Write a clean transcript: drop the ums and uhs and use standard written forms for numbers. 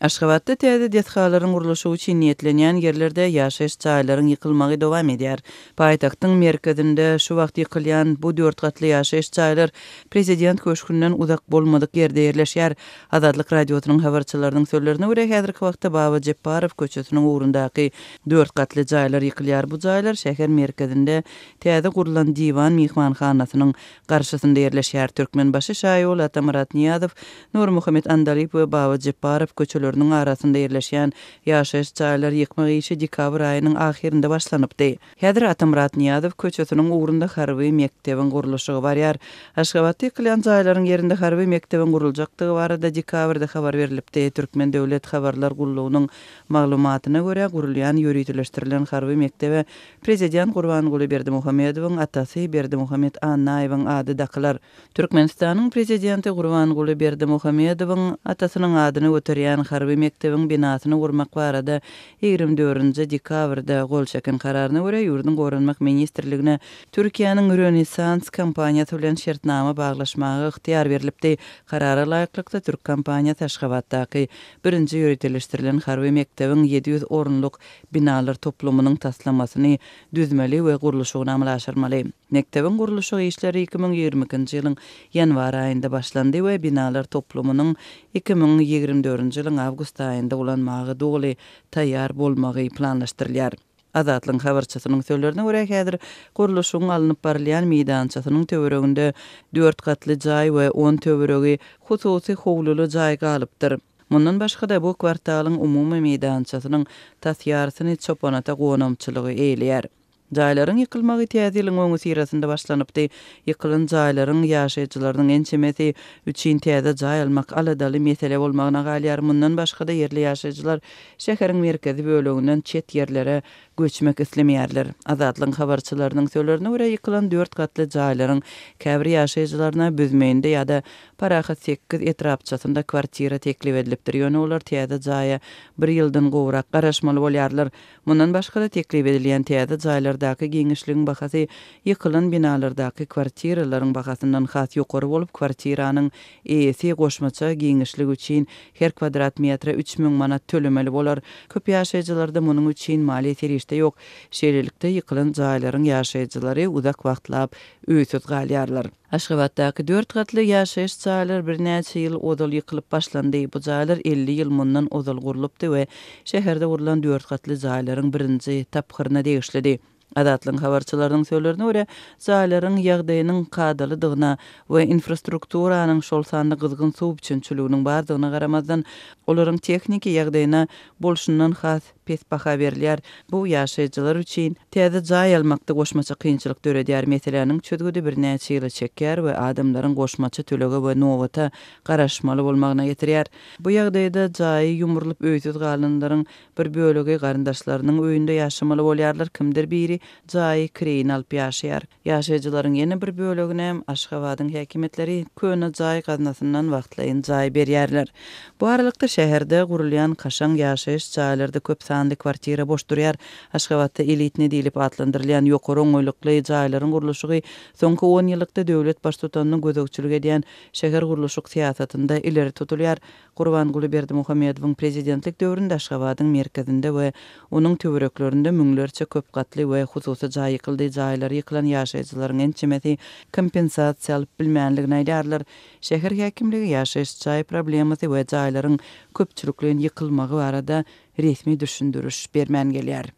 Aşgabatda täze dethgalaryň gurulşy üçin niýetlenýän yerlerde ýaşaýyş çaýlaryň ýykylmagy dowam edýär. Paýtagtyň merkezinde şu wagt ýykylýan bu 4 gatly ýaşaýyş çaýlar prezident köşkünden uzak bolmadyk ýerde ýerleşýär. Azadlyk radiosynyň habarçylarynyň sözlerine görä häzirki wagtda Baba Jeparow köçesiniň ugrundaky 4 gatly çaýlar ýykylýar. Bu çaýlar şäher merkezinde täze gurulan diwan mihmanhanasynyň garşysynda ýerleşýär. Türkmenbaşy şaýyol Atamurat Niýazow, Nur Muhammed Andaliýew we Baba Jeparow köçeleriniň arasynda ýerleşýän ýaşaýyş çaýlary ýykmak işi dekabr aýynyň ahirinde başlanypdy. Häzir Atamurat Niýazow köçesiniň ugrunda harby mektebiň gurulşy barýar. Aşgabatda ýykylýan çaýlaryň ýerinde harby mektebiň guruljakdygy barada dekabrda habar berilipdi. Türkmen Döwlet Habarlar Gullugynyň maglumatyna görä gurulýan ýöriýetleşdirilen harby mektebe prezident Gurbanguly Berdimuhammedowyň atasy Berdimuhammed Annaýewiň ady dakylar. Türkmenistanyň prezidenti Gurbanguly Berdimuhammedowyň atasynyň adyny göterýän harby mektebiň binasyny gurmak barada 24-nji dekabrda gol çeken kararyna görä ýurdun gorunmak ministrligine Türkiýanyň Rönesans kompaniýasy bilen şertnama baglaşmagy yktyýar berilipdi. Karara laýyklykda Türk kompaniýasy Aşgabatdaky birinji ýöriýetleşdirilen harby mektebiň 700 orunluk binalar toplumynyň taslamasyny düzmeli we gurulşyny amallaşdyrmaly. Mektebiň gurulşy işleri 2022-nji ýylyň ýanwar aýynda başlandy we binalar toplumynyň 2024-nji ýylyň awgust aýynda ulanmagy dogly taýýar bolmagy planlaşdyrylýar. Azatlyň habarçysynyň sözlerine görä häzir gurulşyň alınıp barylýan meýdançasynyň töwereginde 4 gatly jaý we 10 töweregi hususy howluly jaý galypdyr. Mundan başga da bu kwartalyň umumy meýdançasynyň taýýarsyny çopanata gonamçylygy eýleýär. Jaýlaryň ýykylmagy täzeliň öňü sirasynda başlanypdy. Ýykylan jaýlaryň ýaşaýjylarynyň ençemesi üçin täze jaý almak aladaly mesele bolmagyna galýar. Mundan başga da yerli ýaşaýjylar şäheriň merkezi böleginden çet ýerlere göçmek islemeýärler. Azatlyň habarçylarynyň sözlerine görä ýykylan 4 gatly jaýlaryň käbir ýaşaýjylaryna büzmeýinde ýa-da parahat 8 etrapçasynda kwartira teklip edilipdir. Ýöne olar täze jaýa 1 ýyldan gowrak garaşmaly bolýarlar. Mundan başga da teklip edilýän täze jaýlardaky giňişligiň bahasy ýykylan binalardaky kwartiralaryň bahasyndan has ýokary bolup, kwartiranyň eýesi goşmaça giňişligi üçin her kvadrat metre 3000 manat tölemeli bolar. Köp ýaşaýjylarda munyň üçin mali serişde ýok. Şeýlelikde ýykylan jaýlaryň ýaşaýjylary uzak wagtlap öýsüz galýarlar. Aşgabatdaky 4 gatly ýaşaýyş jaýlary bir näçe ýyl odal ýykylyp başlandy. Bu jaýlar 50 ýyl mundan odal gurulupdy we şäherde gurulan 4 gatly jaýlaryň birinji taphyryna degişledi. Azatlyň habarçylarynyň sözlerine görä, jaýlaryň ýagdaýynyň kadalydygyna we infrastrukturanyň şol sanly gyzgyn suw biçimçiliginiň bardygyna garamazdan olaryň tekniki ýagdaýyna bolşundan has pes baha berilýär. Bu ýaşaýjylar üçin täze jaý almakda goşmaça kynçylyk döredýär. Meseleniň çözgüdi bir näçe ýyl çekýär we adamlaryň goşmaça төлege we nowata garaşmaly bolmagyna ýetirýär. Bu ýagdaýda jaý ýumrulyp öýsüz galanlaryň bir bölegi garyndaşlarynyň öýünde ýaşamaly bolýarlar. Kimdir biri jaý krein alyp ýaşaýar. Ýaşaýjylaryň ýene bir bölegine Aşgabatyň häkimetleri köne jaý gaznasyndan wagtlaýyn jaý berýärler. Bu aralykda şäherde gurulýan kaşaň ýaşaýyş jaýlarynda köp sanly kwartira boş durýar. Aşgabatda elitni diýilip adlandyrylýan ýokary oňoýlukly jaýlaryň gurulşy soňky 10 ýyllykda döwlet baştutanyň gözegçilik edýän şäher gurulşy syýasatynda ileri tutulýar. Gurbanguly Berdimuhammedowyň prezidentlik döwründe Aşgabatyň merkezinde we onuň töwereklerinde müňlerçe köp gatly we hususy jaý ýykyldy. Jaýlary ýykylan ýaşaýjylaryň ençemesi kompensasiýa alyp bilmänligini aýdarlar. Şäher häkimligi ýaşaýyş jaý problemasy we jaýlaryň köpçülikliň ýykylmagy barada resmi düşündürüş bermän gelýär.